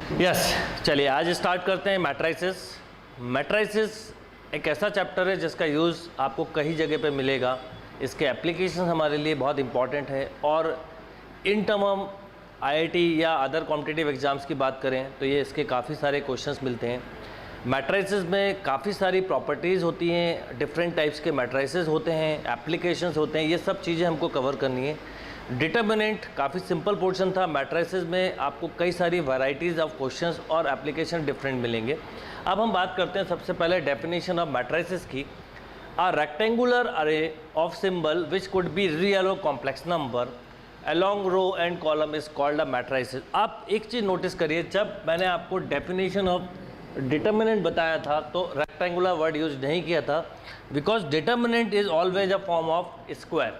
Yes चलिए आज start करते हैं मैट्रिसेस। मैट्रिसेस एक ऐसा चैप्टर है जिसका यूज़ आपको कई जगह पे मिलेगा। इसके एप्लीकेशन हमारे लिए बहुत इंपॉर्टेंट है और इन तमाम आईआईटी या अदर कॉम्पिटिटिव एग्ज़ाम्स की बात करें तो ये इसके काफ़ी सारे क्वेश्चंस मिलते हैं। मैट्रिसेस में काफ़ी सारी प्रॉपर्टीज़ होती हैं, डिफरेंट टाइप्स के मैट्रिसेस होते हैं, एप्लीकेशंस होते हैं, ये सब चीज़ें हमको कवर करनी है। डिटर्मिनेंट काफ़ी सिंपल पोर्शन था। मैट्रिसेस में आपको कई सारी वैरायटीज़ ऑफ क्वेश्चंस और एप्लीकेशन डिफरेंट मिलेंगे। अब हम बात करते हैं सबसे पहले डेफिनेशन ऑफ मैट्रिसेस की। A rectangular array of symbol which could be real और complex number along row and column is called a matrices। आप एक चीज़ नोटिस करिए, जब मैंने आपको डेफिनेशन ऑफ डिटर्मिनेंट बताया था तो रेक्टेंगुलर वर्ड यूज नहीं किया था, because determinant is always a form of square.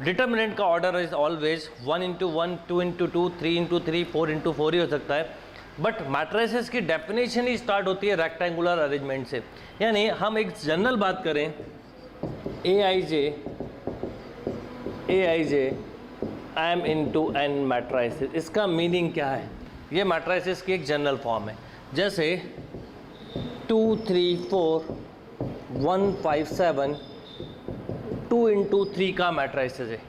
Determinant का order is always 1 into 1, 2 into 2, 3 into 3, 4 into 4 ही हो सकता है। बट मैट्रिसेस की डेफिनेशन ही स्टार्ट होती है रेक्टेंगुलर अरेंजमेंट से। यानी हम एक जनरल बात करें, ए i J M into N matrices, इसका मीनिंग क्या है? ये मैट्रिसेस की एक जनरल फॉर्म है। जैसे 2 3 4 1 5 7 2 into 3 का मैट्रिसेस है,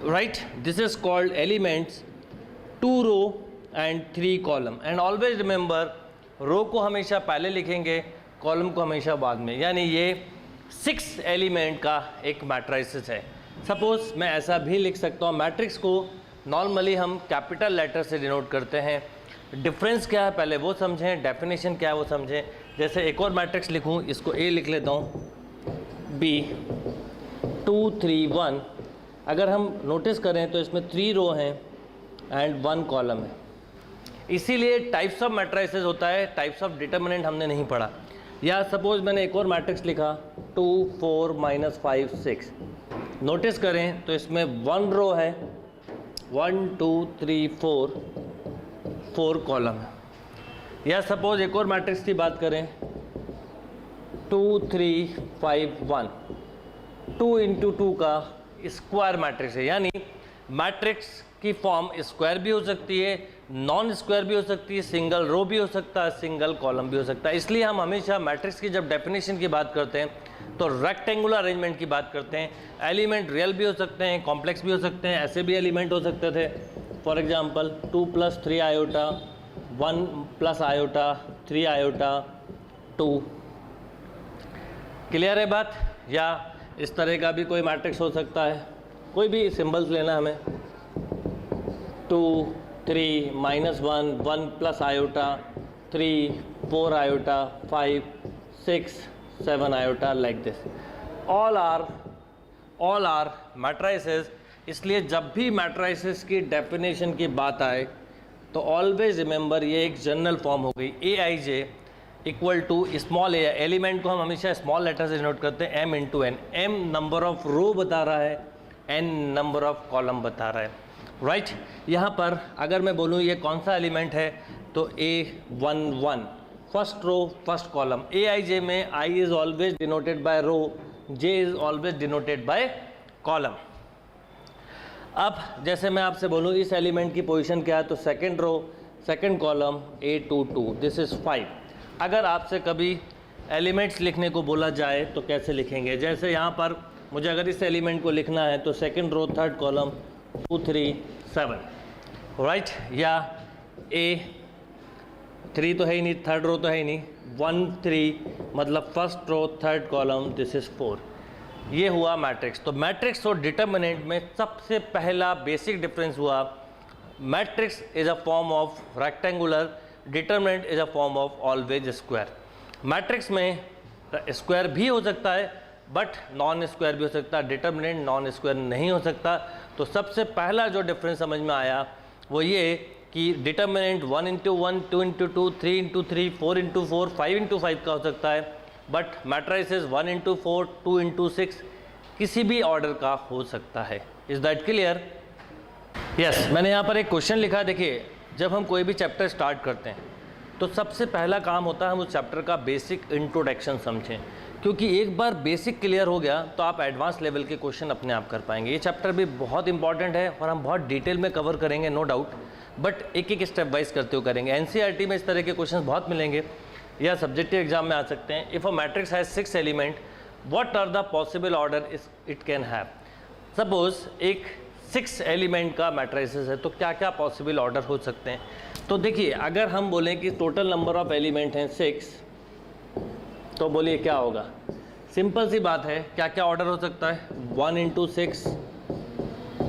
right. This is called elements 2 row and 3 column. And always remember, row को हमेशा पहले लिखेंगे, कॉलम को हमेशा बाद में। यानी ये 6 एलिमेंट का एक मैट्रिसेस है। सपोज मैं ऐसा भी लिख सकता हूँ, मैट्रिक्स को नॉर्मली हम कैपिटल लेटर से डिनोट करते हैं। डिफरेंस क्या है पहले वो समझें, डेफिनेशन क्या है वो समझें। जैसे एक और मैट्रिक्स लिखूँ, इसको ए लिख लेता हूँ, बी 2 3 1। अगर हम नोटिस करें तो इसमें 3 रो हैं एंड 1 कॉलम है। इसीलिए टाइप्स ऑफ मैट्रिसेस होता है, टाइप्स ऑफ डिटर्मिनेंट हमने नहीं पढ़ा। या सपोज मैंने एक और मैट्रिक्स लिखा 2 4 -5 6। नोटिस करें तो इसमें 1 रो है, 1 2 3 4 कॉलम है। या सपोज एक और मैट्रिक्स की बात करें 2 3 5 1, 2 into 2 का स्क्वायर मैट्रिक्स है। यानी मैट्रिक्स की फॉर्म स्क्वायर भी हो सकती है, नॉन स्क्वायर भी हो सकती है, सिंगल रो भी हो सकता है, सिंगल कॉलम भी हो सकता है। इसलिए हम हमेशा मैट्रिक्स की जब डेफिनेशन की बात करते हैं तो रेक्टेंगुलर अरेंजमेंट की बात करते हैं। एलिमेंट रियल भी हो सकते हैं, कॉम्प्लेक्स भी हो सकते हैं, ऐसे भी एलिमेंट हो सकते थे। For example 2 + 3 iota, 1 + iota, 3 iota 2। Clear है बात? या इस तरह का भी कोई मैट्रिक्स हो सकता है, कोई भी सिंबल्स लेना हमें, 2 3 -1 1 + iota, 3 4 iota, 5 6 7 iota, like this. All are matrices. इसलिए जब भी मैट्रिसेस की डेफिनेशन की बात आए तो ऑलवेज रिमेंबर ये एक जनरल फॉर्म हो गई, a i j equal to small a. Element को हम हमेशा स्मॉल लेटर से डिनोट करते हैं, m into n। m number of row बता रहा है, n नंबर ऑफ कॉलम बता रहा है, राइट। यहाँ पर अगर मैं बोलूँ ये कौन सा एलिमेंट है तो A1 1, first row first column. A i j में I is always denoted by row, J is always denoted by column. अब जैसे मैं आपसे बोलूँ इस एलिमेंट की पोजीशन क्या है तो second row second column A2 2, this is 5। अगर आपसे कभी एलिमेंट्स लिखने को बोला जाए तो कैसे लिखेंगे? जैसे यहाँ पर मुझे अगर इस एलिमेंट को लिखना है तो second row third column 2 3 7, right. या A3 तो है ही नहीं, थर्ड रो तो है ही नहीं, 1 3 मतलब first row third column, this is 4। ये हुआ मैट्रिक्स। तो मैट्रिक्स और डिटर्मिनेंट में सबसे पहला बेसिक डिफरेंस हुआ, matrix is a form of rectangular, determinant is a form of always square. Matrix में स्क्वायर भी हो सकता है बट नॉन स्क्वायर भी हो सकता है, डिटर्मिनेंट नॉन स्क्वायर नहीं हो सकता। तो सबसे पहला जो डिफरेंस समझ में आया वो ये कि determinant 1 into 1, 2 into 2, 3 into 3, 4 into 4, 5 into 5 का हो सकता है। बट मैट्रिसेस 1 into 4, 2 into 6 किसी भी ऑर्डर का हो सकता है। Is that clear? यस, मैंने यहाँ पर एक क्वेश्चन लिखा। देखिए, जब हम कोई भी चैप्टर स्टार्ट करते हैं तो सबसे पहला काम होता है हम उस चैप्टर का बेसिक इंट्रोडक्शन समझें क्योंकि एक बार बेसिक क्लियर हो गया तो आप एडवांस लेवल के क्वेश्चन अपने आप कर पाएंगे। ये चैप्टर भी बहुत इंपॉर्टेंट है और हम बहुत डिटेल में कवर करेंगे, नो डाउट, बट एक एक स्टेप वाइज करते हुए करेंगे। एनसीईआरटी में इस तरह के क्वेश्चन बहुत मिलेंगे या सब्जेक्टिव एग्जाम में आ सकते हैं। If a matrix has 6 element, what are the possible order it can have. Suppose एक 6 एलिमेंट का मैट्रिसेस है तो क्या क्या पॉसिबल ऑर्डर हो सकते हैं। तो देखिए, अगर हम बोलें कि टोटल नंबर ऑफ एलिमेंट हैं 6, तो बोलिए क्या होगा। सिंपल सी बात है, क्या क्या ऑर्डर हो सकता है। 1 into 6,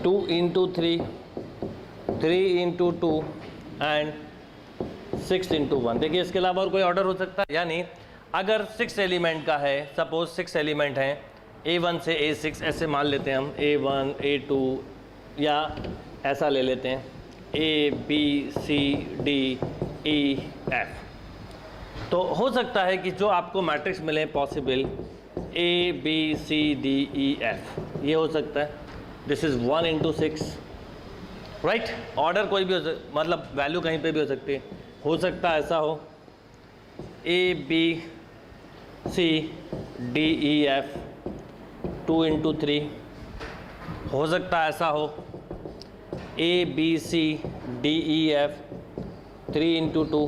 2 into 3, 3 into 2 and 6 into 1। देखिए, इसके अलावा और कोई ऑर्डर हो सकता है। यानी अगर 6 एलिमेंट का है, सपोज 6 एलिमेंट हैं A1 से A6, ऐसे मान लेते हैं हम A1 A2, या ऐसा ले लेते हैं A B C D E F। तो हो सकता है कि जो आपको मैट्रिक्स मिले possible A B C D E F, ये हो सकता है। This is 1 into 6, right. Order कोई भी हो मतलब वैल्यू कहीं पे भी हो सकती है। हो सकता है ऐसा हो A B C D E F 2 into 3। हो सकता है ऐसा हो A B C D E F 3 into 2,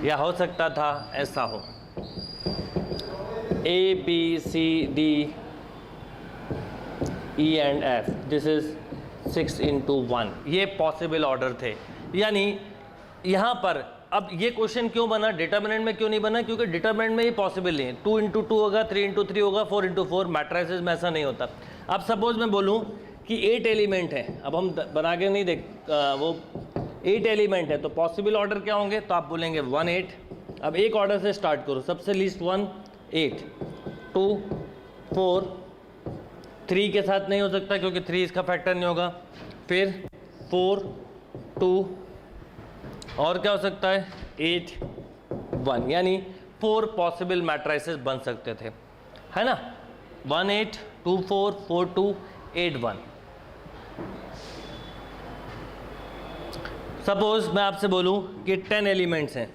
या हो सकता था ऐसा हो A B C D E and F, this is 6 into 1। ये पॉसिबल ऑर्डर थे। यानी यहाँ पर अब ये क्वेश्चन क्यों बना, डिटर्मिनेंट में क्यों नहीं बना, क्योंकि डिटर्मिनेंट में ही पॉसिबल नहीं है। 2 into 2 होगा, 3 into 3 होगा, 4 into 4। मैट्रिसेस में ऐसा नहीं होता। अब सपोज मैं बोलूँ कि 8 एलिमेंट है, अब हम बना के नहीं देख वो 8 एलिमेंट है, तो पॉसिबल ऑर्डर क्या होंगे, तो आप बोलेंगे 1 8। अब एक ऑर्डर से स्टार्ट करो, सबसे लीस्ट 1 8, 2 4, 3 के साथ नहीं हो सकता क्योंकि 3 इसका फैक्टर नहीं होगा, फिर 4 2, और क्या हो सकता है 8 1। यानी 4 पॉसिबल मैट्रिसेस बन सकते थे, है ना। 1 8 2 4 4 2 8 1। सपोज मैं आपसे बोलूं कि 10 एलिमेंट्स हैं।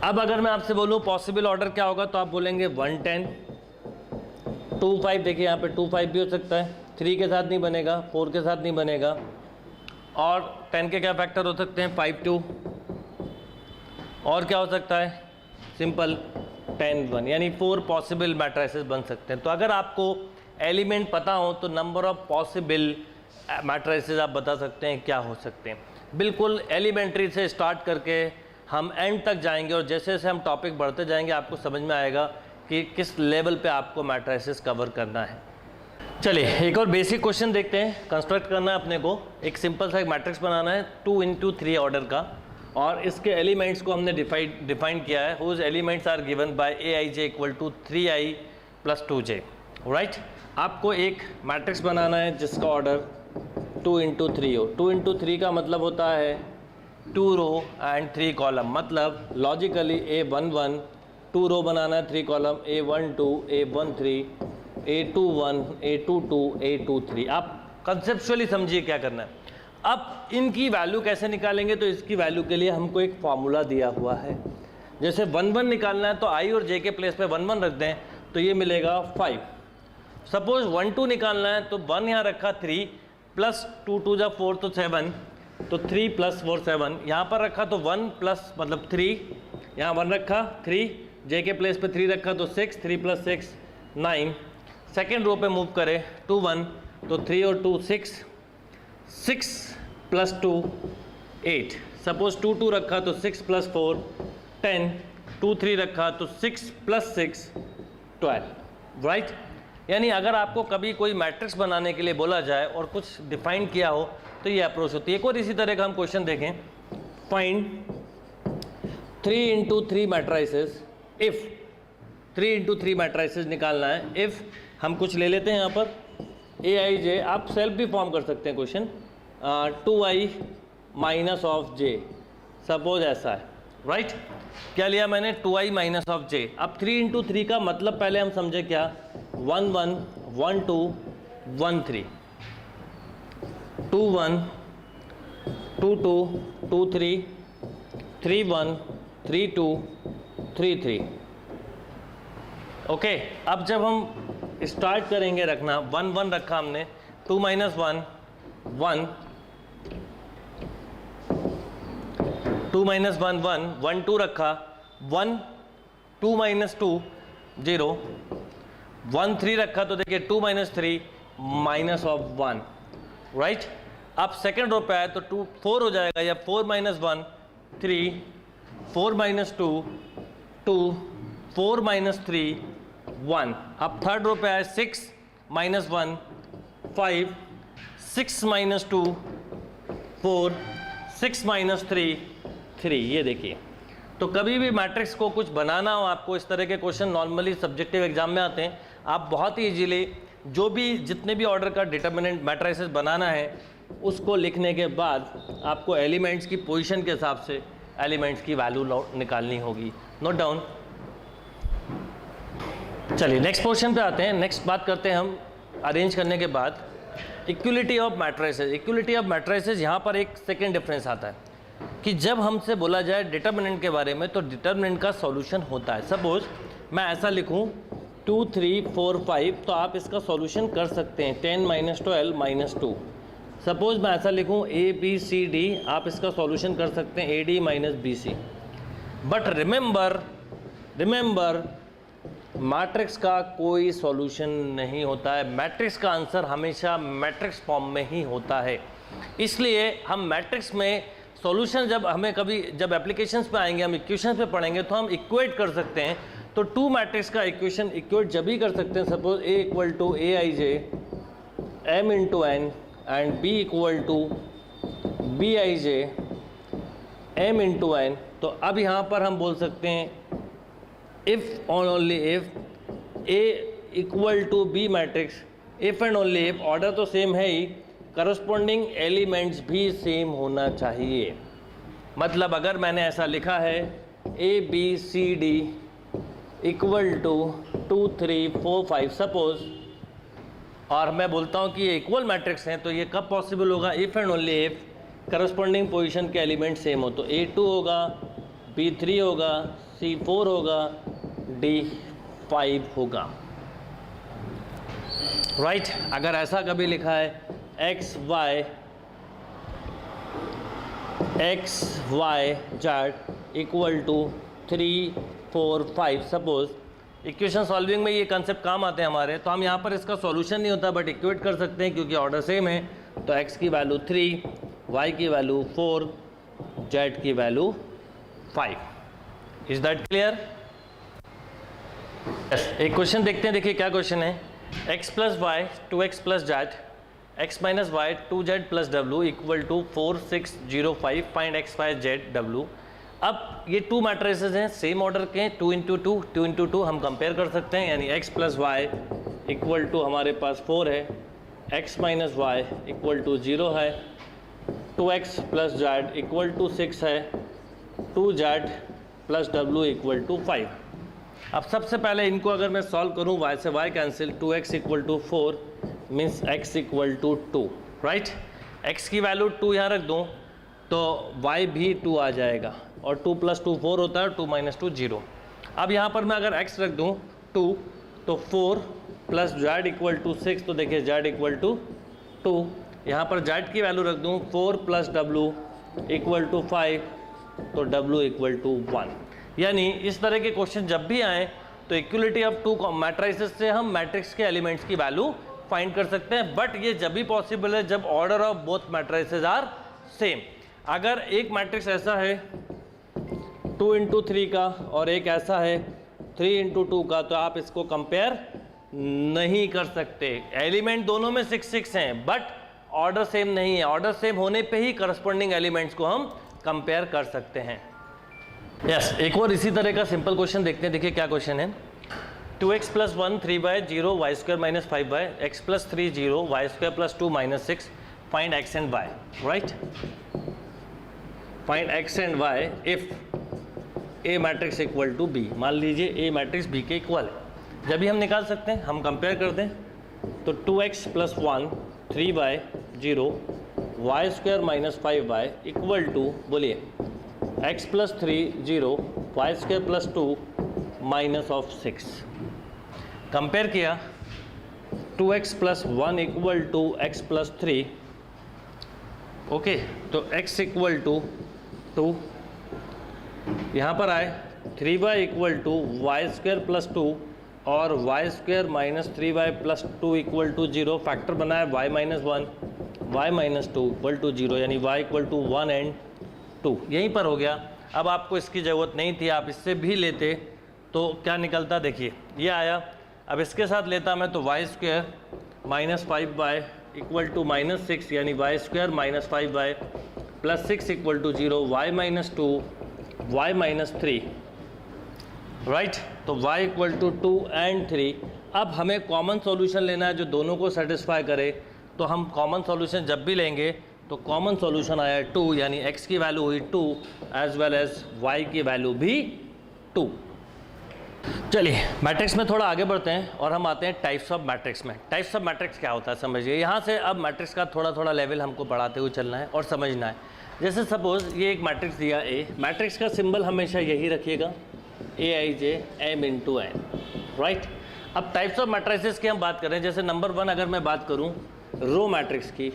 अब अगर मैं आपसे बोलूं पॉसिबल ऑर्डर क्या होगा, तो आप बोलेंगे 1 10 2 5। देखिए यहाँ पे 2 5 भी हो सकता है, 3 के साथ नहीं बनेगा, 4 के साथ नहीं बनेगा, और 10 के क्या फैक्टर हो सकते हैं 5 2, और क्या हो सकता है सिंपल 10 1। यानी 4 पॉसिबल मैट्रिसेस बन सकते हैं। तो अगर आपको एलिमेंट पता हो तो नंबर ऑफ पॉसिबल मैट्रिसेस आप बता सकते हैं क्या हो सकते हैं। बिल्कुल एलिमेंट्री से स्टार्ट करके हम एंड तक जाएंगे, और जैसे जैसे हम टॉपिक बढ़ते जाएंगे आपको समझ में आएगा कि किस लेवल पे आपको मैट्रिसेस कवर करना है। चलिए एक और बेसिक क्वेश्चन देखते हैं। कंस्ट्रक्ट करना है अपने को, एक सिंपल सा एक मैट्रिक्स बनाना है 2 into 3 ऑर्डर का, और इसके एलिमेंट्स को हमने डिफाइन किया है। Whose elements are given by Aij equal to 3i + 2j, right. आपको एक मैट्रिक्स बनाना है जिसका ऑर्डर 2 into 3 हो। 2 into 3 का मतलब होता है 2 रो एंड 3 कॉलम, मतलब लॉजिकली A11 2 रो बनाना है, 3 column A12 A13 A21 A22 A23। आप कंसेप्चुअली समझिए क्या करना है। अब इनकी वैल्यू कैसे निकालेंगे, तो इसकी वैल्यू के लिए हमको एक फार्मूला दिया हुआ है। जैसे 1 1 निकालना है तो i और j के प्लेस पे 1 1 रख दें तो ये मिलेगा 5। सपोज 1 2 निकालना है तो 1 यहाँ रखा 3 प्लस 2 2 जा 4 तो 7, तो 3 + 4 7। यहाँ पर रखा तो 1 प्लस मतलब 3, यहाँ 1 रखा 3, j के प्लेस पे 3 रखा तो 6, 3 + 6 9। सेकेंड रो पे मूव करें 2 1, तो 3 और 2 6, 6 + 2 8। सपोज 2 2 रखा तो 6 + 4 10, 2 3 रखा तो 6 + 6 12, राइट। यानी अगर आपको कभी कोई मैट्रिक्स बनाने के लिए बोला जाए और कुछ डिफाइन किया हो तो ये अप्रोच होती है। एक और इसी तरह का हम क्वेश्चन देखें, find 3 into 3 matrices if 3 into 3 matrices निकालना है। इफ़ हम कुछ ले लेते हैं यहाँ पर Aij, आप सेल्फ भी फॉर्म कर सकते हैं क्वेश्चन, 2i - j, सपोज ऐसा है, राइट। क्या लिया मैंने 2i - j। अब 3 into 3 का मतलब पहले हम समझे क्या, 1 1 1 2 1 3, 2 1 2 2 2 3 3 1 3 2 3 3। ओके, अब जब हम स्टार्ट करेंगे रखना, 1 1 रखा हमने, 2 - 1 1, 2 - 1 1, 1 2 रखा, 1 2 - 2 0, 1 3 रखा, तो देखिए 2 - 3 -1, राइट। अब सेकेंड रो पे आए तो 2 4 हो जाएगा, या 4 - 1 3, 4 - 2 2, 4 - 3 1। अब थर्ड रो पे आए 6 - 1 5, 6 - 2 4, 6 - 3 3। ये देखिए, तो कभी भी मैट्रिक्स को कुछ बनाना हो आपको, इस तरह के क्वेश्चन नॉर्मली सब्जेक्टिव एग्जाम में आते हैं, आप बहुत ही इजीली जो भी जितने भी ऑर्डर का डिटर्मिनेंट मैट्रिसेस बनाना है उसको लिखने के बाद आपको एलिमेंट्स की पोजीशन के हिसाब से एलिमेंट्स की वैल्यू निकालनी होगी। Note down. चलिए नेक्स्ट पोर्शन पे आते हैं। नेक्स्ट बात करते हैं हम अरेंज करने के बाद equality of matrices. Equality of matrices, यहाँ पर एक सेकेंड डिफरेंस आता है कि जब हमसे बोला जाए डिटर्मिनेंट के बारे में तो डिटर्मिनेंट का सॉल्यूशन होता है। सपोज मैं ऐसा लिखूँ 2 3 4 5, तो आप इसका सॉल्यूशन कर सकते हैं 10 - 12 - 2। सपोज मैं ऐसा लिखूँ A B C D, आप इसका सॉल्यूशन कर सकते हैं AD - BC। But remember matrix का कोई सॉल्यूशन नहीं होता है। मैट्रिक्स का आंसर हमेशा मैट्रिक्स फॉर्म में ही होता है। इसलिए हम मैट्रिक्स में सॉल्यूशन जब एप्लीकेशंस पे आएंगे, हम इक्वेशंस पे पढ़ेंगे तो हम इक्वेट कर सकते हैं। तो टू मैट्रिक्स का इक्वेशन इक्वेट जब भी कर सकते हैं, suppose A = Aij M × N and B = Bij M × N। तो अब यहाँ पर हम बोल सकते हैं इफ़ और only if A = B matrix, if and only if, order तो सेम है ही, करस्पॉन्डिंग एलिमेंट्स भी सेम होना चाहिए। मतलब अगर मैंने ऐसा लिखा है A B C D = 2 3 4 5 suppose, और मैं बोलता हूँ कि ये इक्वल मैट्रिक्स हैं, तो ये कब पॉसिबल होगा? If and only if corresponding position के एलिमेंट सेम हो। तो A2 होगा, B3 होगा, C4 होगा, D5 होगा, राइट। अगर ऐसा कभी लिखा है x y z = 3 4 5 suppose, equation solving में ये कंसेप्ट काम आते हैं हमारे। तो हम यहाँ पर इसका सॉल्यूशन नहीं होता बट इक्वेट कर सकते हैं क्योंकि ऑर्डर सेम है। तो x की वैल्यू 3, y की वैल्यू 4, z की value 5। Is that clear? Yes. एक क्वेश्चन देखते हैं, देखिए क्या क्वेश्चन है। x + y 2x + z x - y 2z + w = 4 6 0 5, find x y z w। अब ये टू मैट्रिसेस हैं, सेम ऑर्डर के, 2 × 2 2 × 2 हम कंपेयर कर सकते हैं। यानी x + y = हमारे पास 4 है, x - y = 0 है, 2x + z = 6 है, 2z + w = 5। अब सबसे पहले इनको अगर मैं सॉल्व करूं, y से y cancel, 2x = 4 means x = 2, right. x की वैल्यू 2 यहाँ रख दूँ तो y भी 2 आ जाएगा, और 2 + 2 4 होता है, 2 - 2 0। अब यहाँ पर मैं अगर x रख दूँ 2, तो 4 + z = 6, तो देखिए z = 2। यहाँ पर z की वैल्यू रख दूँ 4 + w = 5, तो w = 1। यानी इस तरह के क्वेश्चन जब भी आएँ तो इक्वलिटी ऑफ टू मैट्रिसेस से हम मैट्रिक्स के एलिमेंट्स की वैल्यू फाइंड कर सकते हैं। बट ये जब भी पॉसिबल है जब order of both matrices are same. अगर एक मैट्रिक्स ऐसा है 2 × 3 का और एक ऐसा है 3 × 2 का, तो आप इसको कंपेयर नहीं कर सकते। एलिमेंट दोनों में 6 6 हैं बट ऑर्डर सेम नहीं है। ऑर्डर सेम होने पे ही करस्पॉन्डिंग एलिमेंट्स को हम कंपेयर कर सकते हैं। यस, एक और इसी तरह का सिंपल क्वेश्चन देखते हैं। देखिए क्या क्वेश्चन है। 2x + 1 3y 0 y² - 5y x + 3 0 y² + 2 - 6 find x and y, right. Find x and y if A matrix = B। मान लीजिए A मैट्रिक्स B के इक्वल है। जब भी हम निकाल सकते हैं, हम कंपेयर कर दें तो 2x + 1 3y 0 y² - 5y = बोलिए x plus 3 0, y square plus 2 minus of 6। Compare किया 2x plus 1 equal to x plus 3, okay, तो x इक्वल टू 2, यहाँ पर आए 3y equal to y square plus 2 और y square minus 3y plus 2 equal to 0, factor बना है y minus 1, y minus 2 equal to 0, यानी y equal to 1 and 2, यहीं पर हो गया। अब आपको इसकी ज़रूरत नहीं थी, आप इससे भी लेते तो क्या निकलता, देखिए ये आया। अब इसके साथ लेता मैं तो y square minus 5y equal to minus 6, यानी y square minus 5y plus 6 equal to 0, y minus 2, y minus 3, right. तो y इक्वल टू 2 एंड 3। अब हमें कॉमन सॉल्यूशन लेना है जो दोनों को सेटिस्फाई करे, तो हम कॉमन सॉल्यूशन जब भी लेंगे तो कॉमन सॉल्यूशन आया 2, यानी x की वैल्यू हुई 2 एज वेल एज y की वैल्यू भी 2। चलिए मैट्रिक्स में थोड़ा आगे बढ़ते हैं और हम आते हैं टाइप्स ऑफ मैट्रिक्स में। टाइप्स ऑफ मैट्रिक्स क्या होता है समझिए। यहाँ से अब मैट्रिक्स का थोड़ा थोड़ा लेवल हमको बढ़ाते हुए चलना है और समझना है। जैसे सपोज ये एक मैट्रिक्स दिया ए, मैट्रिक्स का सिंबल हमेशा यही रखिएगा, AIJ M into N, right. अब टाइप्स ऑफ मैट्रिसेस की हम बात करें, जैसे नंबर 1 अगर मैं बात करूं रो मैट्रिक्स की,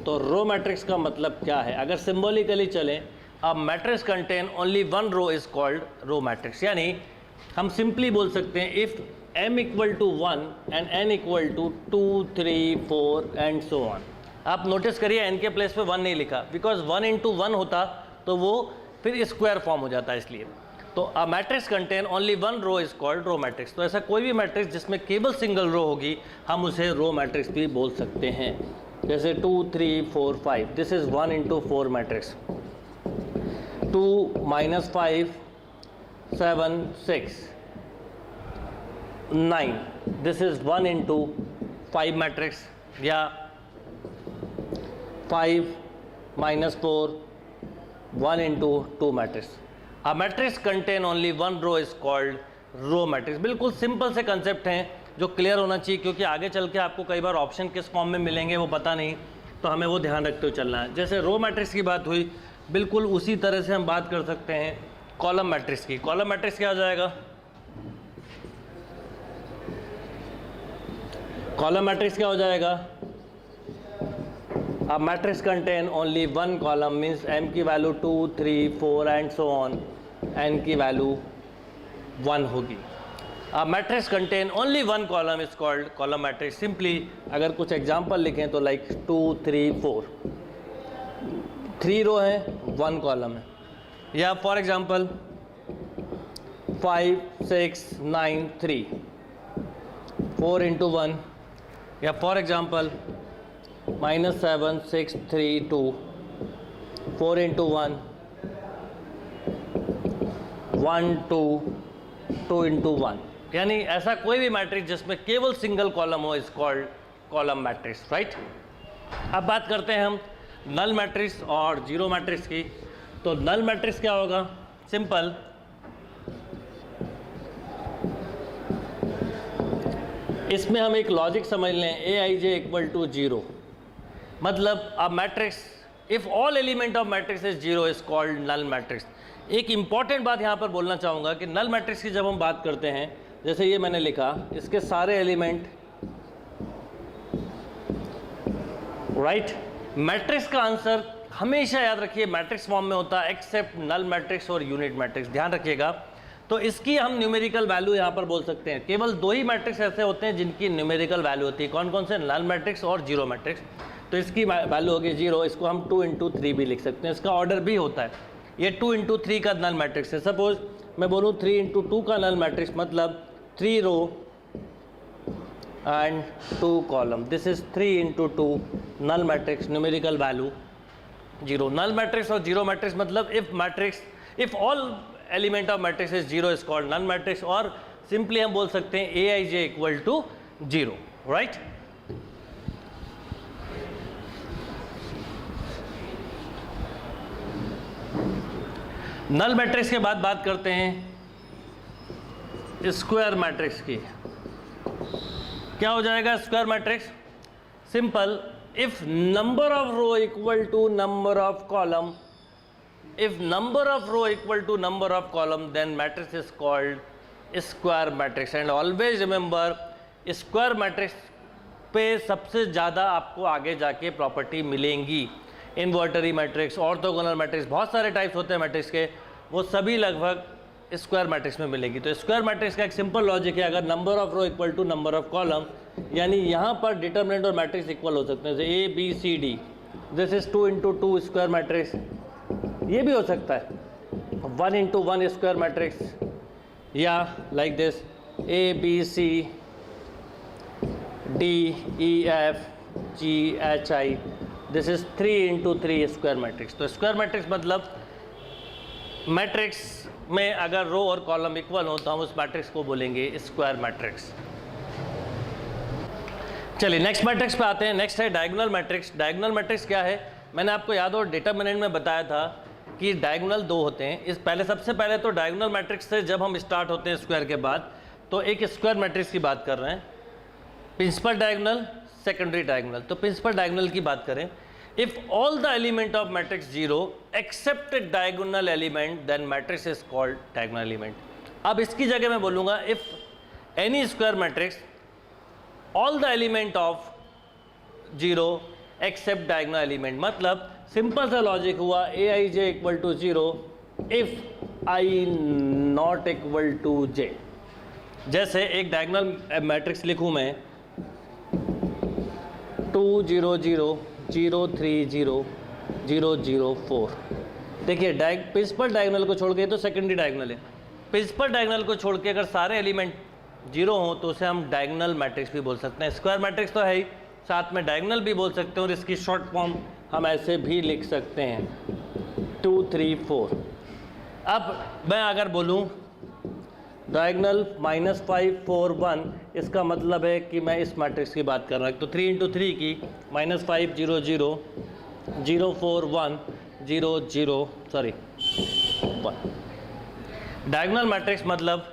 तो रो मैट्रिक्स का मतलब क्या है, अगर सिंबॉलिकली चलें, अब matrix contain only one row is called row matrix, यानी हम सिंपली बोल सकते हैं if m equal to 1 and n equal to 2 3 4 and so on. आप नोटिस करिए n के प्लेस पे 1 नहीं लिखा, बिकॉज 1 इंटू 1 होता तो वो फिर स्क्वायर फॉर्म हो जाता है, इसलिए। तो a matrix contain only one row is called row matrix. तो ऐसा कोई भी मैट्रिक्स जिसमें केवल सिंगल रो होगी हम उसे रो मैट्रिक्स भी बोल सकते हैं। जैसे 2 3 4 5, this is 1 into 4 matrix. 2 minus 5 7 6 9, this is 1 into 5 matrix. या 5 minus 4 1 into 2 matrix. A matrix contain only one row is called row matrix। बिल्कुल सिंपल से कंसेप्ट हैं जो क्लियर होना चाहिए, क्योंकि आगे चल के आपको कई बार ऑप्शन किस फॉर्म में मिलेंगे वो पता नहीं, तो हमें वो ध्यान रखते हुए चलना है। जैसे रो मैट्रिक्स की बात हुई, बिल्कुल उसी तरह से हम बात कर सकते हैं कॉलम मैट्रिक्स की। कॉलम मैट्रिक्स क्या हो जाएगा, कॉलम मैट्रिक्स क्या हो जाएगा, अब matrix contain only one column, means m की value 2 3 4 and so on, n की वैल्यू 1 होगी। अब matrix contain only one column is called column matrix. Simply अगर कुछ एग्जांपल लिखें तो लाइक 2 3 4, 3 रो है 1 कॉलम है। या फॉर एग्जांपल 5 6 9 3, 4 इंटू 1। या फॉर एग्जांपल -7 6 3 2, 4 इंटू 1 1 2 2 इंटू 1। यानी ऐसा कोई भी मैट्रिक्स जिसमें केवल सिंगल कॉलम हो is called column matrix, right. अब बात करते हैं हम नल मैट्रिक्स और जीरो मैट्रिक्स की। तो नल मैट्रिक्स क्या होगा, सिंपल, इसमें हम एक लॉजिक समझ लें, AIJ इक्वल टू 0, मतलब अब matrix if all element of matrix is 0 is called null matrix. एक इंपॉर्टेंट बात यहाँ पर बोलना चाहूँगा कि नल मैट्रिक्स की जब हम बात करते हैं, जैसे ये मैंने लिखा, इसके सारे एलिमेंट, राइट। मैट्रिक्स का आंसर हमेशा याद रखिए मैट्रिक्स फॉर्म में होता है, एक्सेप्ट नल मैट्रिक्स और यूनिट मैट्रिक्स, ध्यान रखिएगा। तो इसकी हम न्यूमेरिकल वैल्यू यहाँ पर बोल सकते हैं। केवल 2 ही मैट्रिक्स ऐसे होते हैं जिनकी न्यूमेरिकल वैल्यू होती है, कौन कौन से, नल मैट्रिक्स और जीरो मैट्रिक्स। तो इसकी वैल्यू होगी 0, इसको हम 2 इंटू 3 भी लिख सकते हैं, इसका ऑर्डर भी होता है। ये 2 इंटू 3 का नल मैट्रिक्स है। सपोज मैं बोलूँ 3 इंटू 2 का नल मैट्रिक्स, मतलब 3 row and 2 column, this is 3 into 2 null matrix, numerical value 0। Null matrix और जीरो मैट्रिक्स मतलब if all element of matrix is 0 is called null matrix, और सिंपली हम बोल सकते हैं AIJ equal to 0, right. Null matrix के बाद बात करते हैं स्क्वायर मैट्रिक्स की। क्या हो जाएगा square matrix, simple, if number of row equal to number of column if number of row equal to number of column then matrix is called square matrix and always remember square matrix पे सबसे ज़्यादा आपको आगे जाके property मिलेंगी। इन्वर्टरी matrix, orthogonal matrix, बहुत सारे types होते हैं मैट्रिक्स के, वो सभी लगभग स्क्वायर मैट्रिक्स में मिलेगी। तो स्क्वायर मैट्रिक्स का एक सिंपल लॉजिक है, अगर number of row equal to number of column, यानी यहाँ पर डिटर्मिनेंट और मैट्रिक्स इक्वल हो सकते हैं, जैसे A B C D, this is 2 into 2 square matrix. ये भी हो सकता है 1 into 1 स्क्वायर मैट्रिक्स, या like this A B C D E F G H I, this is 3 into 3 square matrix. तो स्क्वायर मैट्रिक्स मतलब मैट्रिक्स में अगर रो और कॉलम इक्वल हो तो हम उस मैट्रिक्स को बोलेंगे स्क्वायर मैट्रिक्स। चलिए नेक्स्ट मैट्रिक्स पे आते हैं। नेक्स्ट है डायगोनल मैट्रिक्स। डायगोनल मैट्रिक्स क्या है, मैंने आपको याद हो डिटरमिनेंट में बताया था कि डायगोनल 2 होते हैं। इस सबसे पहले तो डायगोनल मैट्रिक्स से जब हम स्टार्ट होते हैं स्क्वायर के बाद, तो एक स्क्वायर मैट्रिक्स की बात कर रहे हैं, प्रिंसिपल डायगोनल, सेकेंडरी डायगोनल। तो प्रिंसिपल डायगोनल की बात करें, if all the element of matrix 0 except a diagonal element then matrix is called diagonal element। अब इसकी जगह मैं बोलूँगा if any square matrix all the element of 0 except diagonal element, मतलब सिंपल सा लॉजिक हुआ aij equal to 0 if I not equal to j। जैसे एक डायगोनल मैट्रिक्स लिखूँ मैं 2 0 0 0 3 0 0 0 4। देखिए प्रिंसिपल डायगोनल को छोड़ के, तो सेकेंडरी डायगोनल है, प्रिंसिपल डायगोनल को छोड़ के अगर सारे एलिमेंट 0 हों तो उसे हम डायगोनल मैट्रिक्स भी बोल सकते हैं। स्क्वायर मैट्रिक्स तो है ही, साथ में डायगोनल भी बोल सकते हैं, और इसकी शॉर्ट फॉर्म हम ऐसे भी लिख सकते हैं 2 3 4। अब मैं अगर बोलूँ डायगोनल -5 4 1, इसका मतलब है कि मैं इस मैट्रिक्स की बात कर रहा हूँ। तो 3 into 3 की -5 0 0 0 4 1 0 0 1। डायगोनल मैट्रिक्स मतलब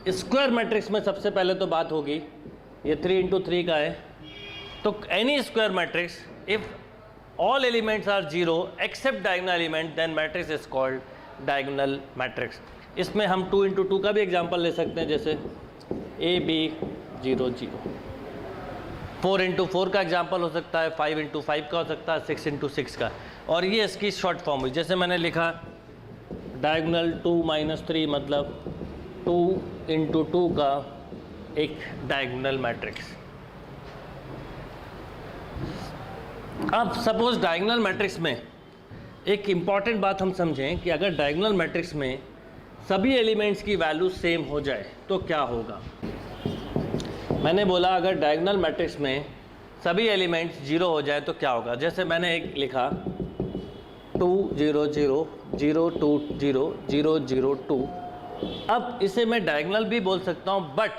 स्क्वायर मैट्रिक्स में सबसे पहले तो बात होगी, ये 3 into 3 का है, तो any square matrix if all elements are 0 except diagonal element then matrix is called diagonal matrix. इसमें हम 2 into 2 का भी एग्जांपल ले सकते हैं, जैसे ए बी 0 0। 4 into 4 का एग्जांपल हो सकता है, 5 into 5 का हो सकता है, 6 into 6 का, और ये इसकी शॉर्ट फॉर्म हुई। जैसे मैंने लिखा डायगोनल 2 - 3 मतलब 2 into 2 का एक डायगोनल मैट्रिक्स। अब सपोज डायगोनल मैट्रिक्स में एक इम्पॉर्टेंट बात हम समझें कि अगर डायगोनल मैट्रिक्स में सभी एलिमेंट्स की वैल्यू सेम हो जाए तो क्या होगा। मैंने बोला अगर डायगोनल मैट्रिक्स में सभी एलिमेंट्स 0 हो जाए तो क्या होगा। जैसे मैंने एक लिखा 2 0 0 0 2 0 0 0 2। अब इसे मैं डायगोनल भी बोल सकता हूँ, बट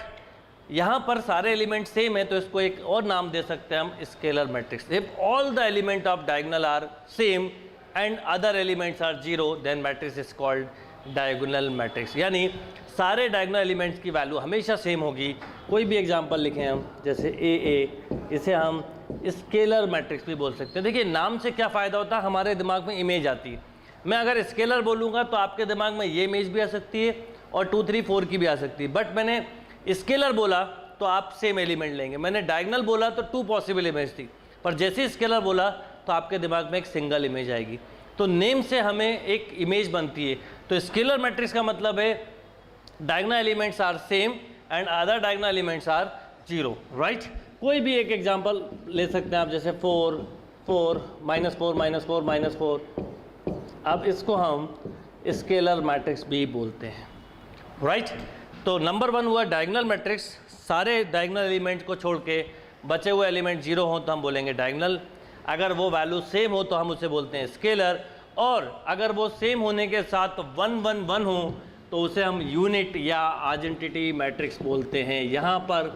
यहाँ पर सारे एलिमेंट सेम है तो इसको एक और नाम दे सकते हैं हम, scalar matrix. If all the element of diagonal are same and other elements are 0 then matrix is called diagonal matrix. यानी सारे डायगोनल एलिमेंट्स की वैल्यू हमेशा सेम होगी। कोई भी एग्जांपल लिखें हम, जैसे ए, इसे हम स्केलर मैट्रिक्स भी बोल सकते हैं। देखिए नाम से क्या फ़ायदा होता है, हमारे दिमाग में इमेज आती है। मैं अगर स्केलर बोलूँगा तो आपके दिमाग में ये इमेज भी आ सकती है और 2 3 4 की भी आ सकती है, बट मैंने स्केलर बोला तो आप सेम एलिमेंट लेंगे। मैंने डायगोनल बोला तो 2 पॉसिबल इमेज थी, पर जैसे स्केलर बोला तो आपके दिमाग में एक सिंगल इमेज आएगी। तो नेम से हमें एक इमेज बनती है। तो स्केलर मैट्रिक्स का मतलब है diagonal elements are same and other diagonal elements are 0, right. कोई भी एक एग्जांपल ले सकते हैं आप, जैसे 4 4 -4 -4 -4। अब इसको हम स्केलर मैट्रिक्स भी बोलते हैं, राइट। तो नंबर 1 हुआ डायगोनल मैट्रिक्स, सारे डायगोनल एलिमेंट को छोड़ के बचे हुए एलिमेंट 0 हो तो हम बोलेंगे डायगोनल। अगर वो वैल्यू सेम हो तो हम उसे बोलते हैं स्केलर, और अगर वो सेम होने के साथ 1 1 1 हो तो उसे हम यूनिट या आइडेंटिटी मैट्रिक्स बोलते हैं। यहाँ पर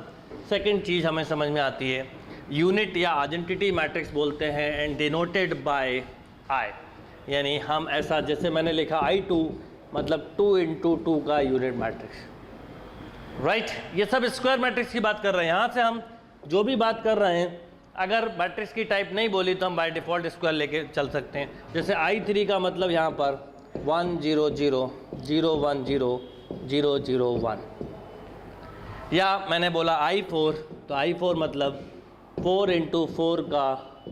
सेकंड चीज़ हमें समझ में आती है, यूनिट या आइडेंटिटी मैट्रिक्स बोलते हैं एंड डिनोटेड बाय आई। यानी हम ऐसा, जैसे मैंने लिखा I2 मतलब 2 into 2 का यूनिट मैट्रिक्स, राइट। ये सब स्क्वायर मैट्रिक्स की बात कर रहे हैं। यहाँ से हम जो भी बात कर रहे हैं अगर मैट्रिक्स की टाइप नहीं बोली तो हम बाय डिफ़ॉल्ट स्क्वायर लेके चल सकते हैं। जैसे I3 का मतलब यहाँ पर 1 0 0 0 1 0 0 0 1, या मैंने बोला I4 तो I4 मतलब 4 × 4 का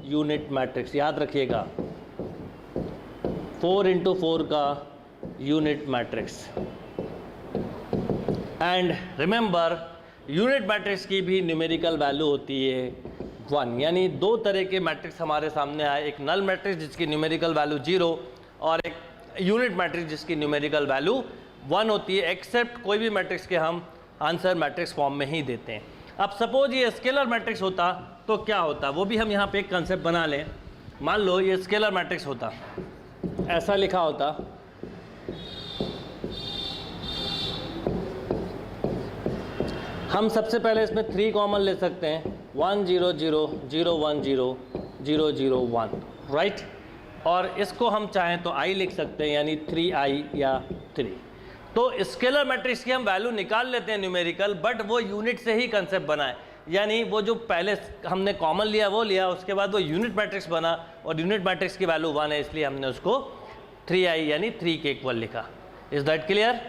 यूनिट मैट्रिक्स, याद रखिएगा 4 × 4 का unit matrix. And remember unit matrix की भी न्यूमेरिकल वैल्यू होती है 1, यानी दो तरह के मैट्रिक्स हमारे सामने आए, एक नल मैट्रिक्स जिसकी न्यूमेरिकल वैल्यू 0 और एक यूनिट मैट्रिक्स जिसकी न्यूमेरिकल वैल्यू 1 होती है, एक्सेप्ट कोई भी मैट्रिक्स के हम आंसर मैट्रिक्स फॉर्म में ही देते हैं। अब सपोज ये स्केलर मैट्रिक्स होता तो क्या होता, वो भी हम यहाँ पे एक कंसेप्ट बना लें। मान लो ये स्केलर मैट्रिक्स होता, ऐसा लिखा होता हम सबसे पहले इसमें 3 कॉमन ले सकते हैं, 1 0 0 0 1 0 0 0 1, राइट। और इसको हम चाहें तो I लिख सकते हैं, यानी 3I या 3। तो स्केलर मैट्रिक्स की हम वैल्यू निकाल लेते हैं न्यूमेरिकल, बट वो यूनिट से ही कंसेप्ट बना है, यानी वो जो पहले हमने कॉमन लिया वो लिया, उसके बाद वो यूनिट मैट्रिक्स बना और यूनिट मैट्रिक्स की वैल्यू 1 है, इसलिए हमने उसको 3I यानी 3 के इक्वल लिखा। Is that clear?